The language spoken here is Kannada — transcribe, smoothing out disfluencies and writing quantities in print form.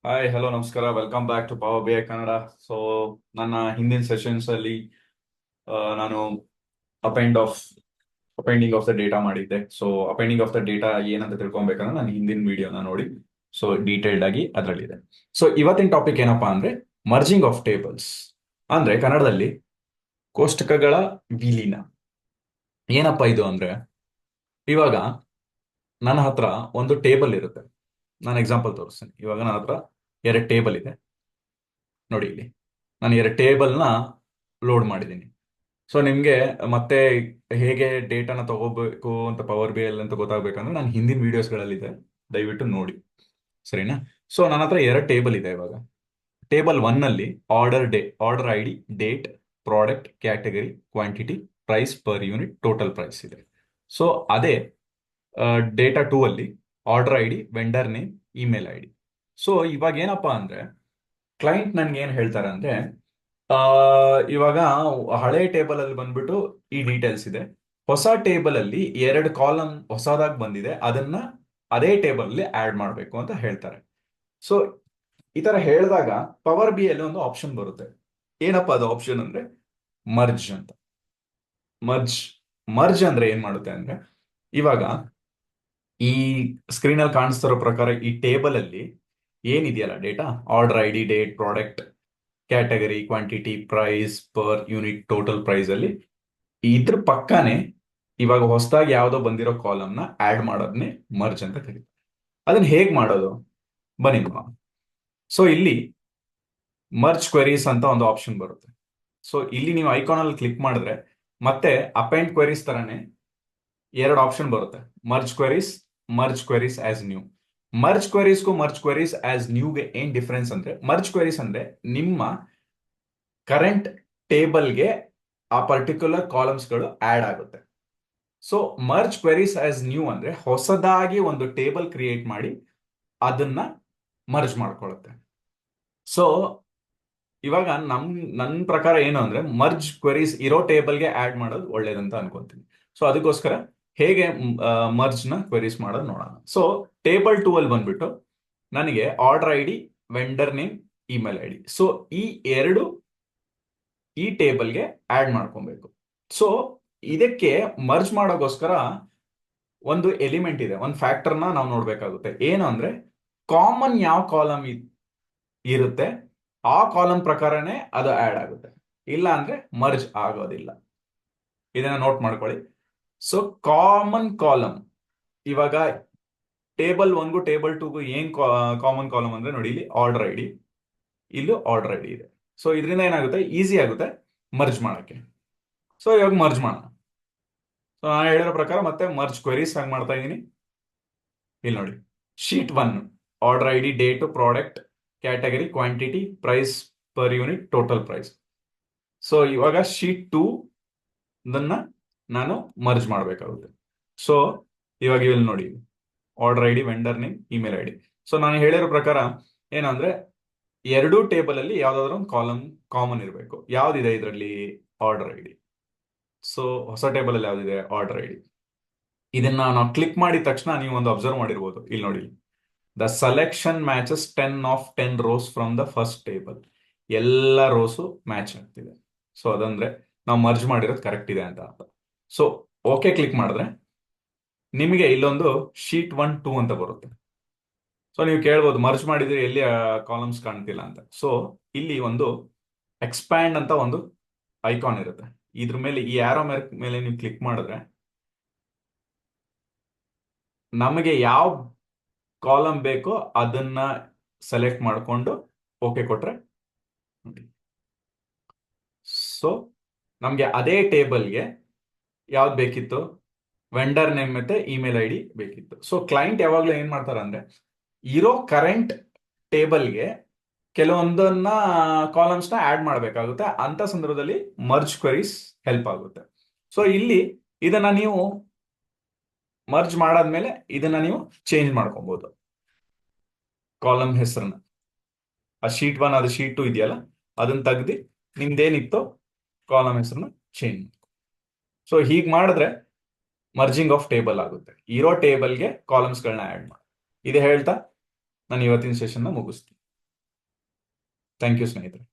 ಹಾಯ್ ಹಲೋ ನಮಸ್ಕಾರ, welcome back to power B I Kannada. So ನನ್ನ ಹಿಂದಿನ ಸೆಷನ್ಸ್ ಅಲ್ಲಿ ನಾನು append of appending of the data ಮಾಡಿದ್ದೆ. So appending of the data ಏನಂತ ತಿಳ್ಕೊಬೇಕಂದ್ರೆ ನಾನು ಹಿಂದಿನ ವಿಡಿಯೋನ ನೋಡಿ ಸೊ ಡೀಟೇಲ್ಡ್ ಆಗಿ ಅದರಲ್ಲಿದೆ. ಸೊ ಇವತ್ತಿನ ಟಾಪಿಕ್ ಏನಪ್ಪಾ ಅಂದ್ರೆ ಮರ್ಜಿಂಗ್ ಆಫ್ ಟೇಬಲ್ಸ್, ಅಂದ್ರೆ ಕನ್ನಡದಲ್ಲಿ ಕೋಷ್ಟಕಗಳ ವಿಲೀನ. ಏನಪ್ಪಾ ಇದು ಅಂದ್ರೆ, ಇವಾಗ ನನ್ನ ಹತ್ರ ಒಂದು ಟೇಬಲ್ ಇರುತ್ತೆ. ನಾನು ಎಕ್ಸಾಂಪಲ್ ತೋರಿಸ್ತೀನಿ. ಇವಾಗ ನನ್ನ ಹತ್ರ ಎರಡು ಟೇಬಲ್ ಇದೆ. ನೋಡಿ ಇಲ್ಲಿ ನಾನು ಎರಡು ಟೇಬಲ್ನ ಲೋಡ್ ಮಾಡಿದ್ದೀನಿ. ಸೊ ನಿಮಗೆ ಮತ್ತೆ ಹೇಗೆ ಡೇಟಾನ ತಗೋಬೇಕು ಅಂತ ಪವರ್ ಬಿ ಎಲ್ ಅಂತ ಗೊತ್ತಾಗಬೇಕಂದ್ರೆ ನಾನು ಹಿಂದಿನ ವಿಡಿಯೋಸ್ಗಳಲ್ಲಿದೆ, ದಯವಿಟ್ಟು ನೋಡಿ, ಸರಿನಾ? ಸೊ ನನ್ನ ಹತ್ರ ಎರಡು ಟೇಬಲ್ ಇದೆ. ಇವಾಗ ಟೇಬಲ್ ಒನ್ ಅಲ್ಲಿ order I D, date, product, category, quantity, price per unit, total price ಇದೆ. ಸೊ ಅದೇ ಡೇಟಾ ಟೂ ಅಲ್ಲಿ order I D, vendor name, email I D. So ಇವಾಗ ಏನಪ್ಪಾ ಅಂದ್ರೆ ಕ್ಲೈಂಟ್ ನನ್ಗೆ ಏನ್ ಹೇಳ್ತಾರೆ ಅಂದ್ರೆ, ಆ, ಇವಾಗ ಹಳೆ ಟೇಬಲ್ ಅಲ್ಲಿ ಬಂದ್ಬಿಟ್ಟು ಈ ಡೀಟೇಲ್ಸ್ ಇದೆ, ಹೊಸ ಟೇಬಲ್ ಅಲ್ಲಿ ಎರಡು ಕಾಲಮ್ ಹೊಸದಾಗಿ ಬಂದಿದೆ, ಅದನ್ನ ಅದೇ ಟೇಬಲ್ ಅಲ್ಲಿ ಆಡ್ ಮಾಡಬೇಕು ಅಂತ ಹೇಳ್ತಾರೆ. ಸೊ ಈ ತರ ಹೇಳಿದಾಗ ಪವರ್ ಬಿ ಅಲ್ಲಿ ಒಂದು ಆಪ್ಷನ್ ಬರುತ್ತೆ. ಏನಪ್ಪಾ ಅದು ಆಪ್ಷನ್ ಅಂದ್ರೆ ಮರ್ಜ್ ಅಂತ. ಮರ್ಜ್ ಮರ್ಜ್ ಅಂದ್ರೆ ಏನ್ ಮಾಡುತ್ತೆ ಅಂದ್ರೆ, ಇವಾಗ ಈ ಸ್ಕ್ರೀನ್ ಅಲ್ಲಿ ಕಾಣಿಸ್ತಿರೋ ಪ್ರಕಾರ ಈ ಟೇಬಲ್ ಅಲ್ಲಿ ಏನಿದೆಯಲ್ಲ data, order I D, date, product, category, quantity, price per unit, total price ಅಲ್ಲಿ ಇದ್ರ ಪಕ್ಕಾನೆ ಇವಾಗ ಹೊಸದಾಗಿ ಯಾವ್ದೋ ಬಂದಿರೋ ಕಾಲಮ್ನ ಆಡ್ ಮಾಡೋದನ್ನೇ ಮರ್ಜ್ ಅಂತ ಕರೀತಾರೆ. ಅದನ್ನ ಹೇಗ್ ಮಾಡೋದು ಬನ್ನಿ ನೋಡೋಣ. ಸೊ ಇಲ್ಲಿ ಮರ್ಜ್ ಕ್ವೆರೀಸ್ ಅಂತ ಒಂದು ಆಪ್ಷನ್ ಬರುತ್ತೆ. ಸೊ ಇಲ್ಲಿ ನೀವು ಐಕಾನ್ ಅಲ್ಲಿ ಕ್ಲಿಕ್ ಮಾಡಿದ್ರೆ ಮತ್ತೆ ಅಪೆಂಡ್ ಕ್ವೆರೀಸ್ ತರನೇ ಎರಡು ಆಪ್ಷನ್ ಬರುತ್ತೆ. Merge queries as new. Merge queries as ನ್ಯೂಗೆ ಏನ್ ಡಿಫ್ರೆನ್ಸ್ ಅಂದ್ರೆ, ಮರ್ಜ್ ಕ್ವೆರೀಸ್ ಅಂದ್ರೆ ನಿಮ್ಮ ಕರೆಂಟ್ ಟೇಬಲ್ಗೆ ಆ ಪರ್ಟಿಕ್ಯುಲರ್ ಕಾಲಮ್ಸ್ಗಳು ಆಡ್ ಆಗುತ್ತೆ. So merge queries as new ಅಂದ್ರೆ ಹೊಸದಾಗಿ ಒಂದು ಟೇಬಲ್ ಕ್ರಿಯೇಟ್ ಮಾಡಿ ಅದನ್ನ ಮರ್ಜ್ ಮಾಡ್ಕೊಳ್ಳುತ್ತೆ. ಸೊ ಇವಾಗ ನನ್ನ ಪ್ರಕಾರ ಏನು ಅಂದ್ರೆ ಮರ್ಜ್ ಕ್ವೆರೀಸ್ ಇರೋ ಟೇಬಲ್ಗೆ ಆಡ್ ಮಾಡೋದು ಒಳ್ಳೇದಂತ ಅನ್ಕೊಂತೀನಿ. ಸೊ ಅದಕ್ಕೋಸ್ಕರ ಹೇಗೆ ಮರ್ಜ್ ನ ಕ್ವೆರೀಸ್ ಮಾಡೋದು ನೋಡೋಣ. ಸೊ ಟೇಬಲ್ ಟೂ ಅಲ್ಲಿ ಬಂದ್ಬಿಟ್ಟು ನನಗೆ order I D, vendor name, email I D, so ಈ ಎರಡು ಈ ಟೇಬಲ್ಗೆ ಆಡ್ ಮಾಡ್ಕೊಬೇಕು. ಸೊ ಇದಕ್ಕೆ ಮರ್ಜ್ ಮಾಡೋಕ್ಕೋಸ್ಕರ ಒಂದು ಎಲಿಮೆಂಟ್ ಇದೆ, ಒಂದು ಫ್ಯಾಕ್ಟರ್ನ ನಾವು ನೋಡ್ಬೇಕಾಗುತ್ತೆ. ಏನು ಅಂದ್ರೆ ಕಾಮನ್ ಯಾವ ಕಾಲಮ್ ಇರುತ್ತೆ ಆ ಕಾಲಮ್ ಪ್ರಕಾರನೇ ಅದು ಆಡ್ ಆಗುತ್ತೆ, ಇಲ್ಲ ಅಂದ್ರೆ ಮರ್ಜ್ ಆಗೋದಿಲ್ಲ. ಇದನ್ನ ನೋಟ್ ಮಾಡ್ಕೊಳ್ಳಿ. ಸೊ ಕಾಮನ್ ಕಾಲಮ್, ಇವಾಗ ಟೇಬಲ್ ಒನ್ಗೂ ಟೇಬಲ್ ಟೂಗೂ ಏನ್ ಕಾಮನ್ ಕಾಲಮ್ ಅಂದ್ರೆ ನೋಡಿ, ಇಲ್ಲಿ ಆರ್ಡರ್ ಐ ಡಿ, ಇಲ್ಲೂ ಆರ್ಡರ್ ಐ ಡಿ ಇದೆ. ಸೊ ಇದರಿಂದ ಏನಾಗುತ್ತೆ, ಈಸಿ ಆಗುತ್ತೆ ಮರ್ಜ್ ಮಾಡಕ್ಕೆ. ಸೊ ಇವಾಗ ಮರ್ಜ್ ಮಾಡೋಣ. ಸೊ ನಾನು ಹೇಳಿರೋ ಪ್ರಕಾರ ಮತ್ತೆ ಮರ್ಜ್ ಕ್ವೆರೀಸ್ ಆಗಿ ಮಾಡ್ತಾ ಇದ್ದೀನಿ. ಇಲ್ಲಿ ನೋಡಿ, sheet one order I D, date, product, category, quantity, price per unit, total price. So ಇವಾಗ ಶೀಟ್ ಟೂ ಅದನ್ನ ನಾನು ಮರ್ಜ್ ಮಾಡಬೇಕಾಗುತ್ತೆ. ಸೊ ಇವಾಗ ಇಲ್ಲಿ ನೋಡಿ, order I D, vendor name, email I D. So ನಾನು ಹೇಳಿರೋ ಪ್ರಕಾರ ಏನಂದ್ರೆ ಎರಡೂ ಟೇಬಲ್ ಅಲ್ಲಿ ಯಾವ್ದಾದ್ರು ಒಂದು ಕಾಲಮ್ ಕಾಮನ್ ಇರಬೇಕು. ಯಾವ್ದಿದೆ ಇದರಲ್ಲಿ, ಆರ್ಡರ್ ಐ ಡಿ. ಸೊ ಹೊಸ ಟೇಬಲ್ ಅಲ್ಲಿ ಯಾವ್ದಿದೆ, ಆರ್ಡರ್ ಐ ಡಿ. ಇದನ್ನ ನಾವು ಕ್ಲಿಕ್ ಮಾಡಿದ ತಕ್ಷಣ ನೀವು ಒಂದು ಅಬ್ಸರ್ವ್ ಮಾಡಿರ್ಬೋದು, ಇಲ್ಲಿ ನೋಡಿ, the selection matches 10 rose from the first table. ಎಲ್ಲ ರೋಸು ಮ್ಯಾಚ್ ಆಗ್ತಿದೆ. ಸೊ ಅದಂದ್ರೆ ನಾವು ಮರ್ಜ್ ಮಾಡಿರೋದು ಕರೆಕ್ಟ್ ಇದೆ ಅಂತ ಅರ್ಥ. ಸೊ ಓಕೆ ಕ್ಲಿಕ್ ಮಾಡಿದ್ರೆ ನಿಮಗೆ ಇಲ್ಲೊಂದು ಶೀಟ್ 1, 2 ಅಂತ ಬರುತ್ತೆ. ಸೊ ನೀವು ಕೇಳ್ಬೋದು ಮರ್ಜ್ ಮಾಡಿದ್ರೆ ಎಲ್ಲಿ ಕಾಲಮ್ಸ್ ಕಾಣ್ತಿಲ್ಲ ಅಂತ. ಸೊ ಇಲ್ಲಿ ಒಂದು ಎಕ್ಸ್ಪ್ಯಾಂಡ್ ಅಂತ ಒಂದು ಐಕಾನ್ ಇರುತ್ತೆ. ಇದ್ರ ಮೇಲೆ ಈ ಆರೋ ಮೇಲೆ ನೀವು ಕ್ಲಿಕ್ ಮಾಡಿದ್ರೆ ನಮಗೆ ಯಾವ ಕಾಲಮ್ ಬೇಕೋ ಅದನ್ನ ಸೆಲೆಕ್ಟ್ ಮಾಡಿಕೊಂಡು ಓಕೆ ಕೊಟ್ರೆ ನೋಡಿ. ಸೊ ನಮಗೆ ಅದೇ ಟೇಬಲ್ಗೆ ಯಾವ್ದು ಬೇಕಿತ್ತು, ವೆಂಡರ್ ನೇಮ್ ಮತ್ತೆ ಇಮೇಲ್ ಐ ಡಿ ಬೇಕಿತ್ತು. ಸೊ ಕ್ಲೈಂಟ್ ಯಾವಾಗ್ಲೂ ಏನ್ ಮಾಡ್ತಾರೆ ಅಂದ್ರೆ ಇರೋ ಕರೆಂಟ್ ಟೇಬಲ್ಗೆ ಕೆಲವೊಂದನ್ನ ಕಾಲಮ್ಸ್ ನ ಆಡ್ ಮಾಡಬೇಕಾಗುತ್ತೆ. ಅಂತ ಸಂದರ್ಭದಲ್ಲಿ ಮರ್ಜ್ ಕ್ವೆರೀಸ್ ಹೆಲ್ಪ್ ಆಗುತ್ತೆ. ಸೊ ಇಲ್ಲಿ ಇದನ್ನ ನೀವು ಮರ್ಜ್ ಮಾಡಾದ್ಮೇಲೆ ಇದನ್ನ ನೀವು ಚೇಂಜ್ ಮಾಡ್ಕೊಬಹುದು. ಕಾಲಮ್ ಹೆಸರನ್ನ ಆ ಶೀಟ್ 1 ಅದು ಶೀಟ್ 2 ಇದೆಯಲ್ಲ ಅದನ್ನ ತೆಗ್ದು ನಿಮ್ದೇನಿತ್ತು ಕಾಲಮ್ ಹೆಸರನ್ನ ಚೇಂಜ್. ಸೊ ಹೀಗೆ ಮಾಡಿದ್ರೆ ಮರ್ಜಿಂಗ್ ಆಫ್ ಟೇಬಲ್ ಆಗುತ್ತೆ, ಇರೋ ಟೇಬಲ್ಗೆ ಕಾಲಮ್ಸ್ಗಳನ್ನ ಆಡ್ ಮಾಡಿ. ಇದು ಹೇಳ್ತಾ ನಾನು ಇವತ್ತಿನ ಸೆಷನ್ ಮುಗಿಸ್ತೀನಿ. ಥ್ಯಾಂಕ್ ಯು ಸ್ನೇಹಿತರೆ.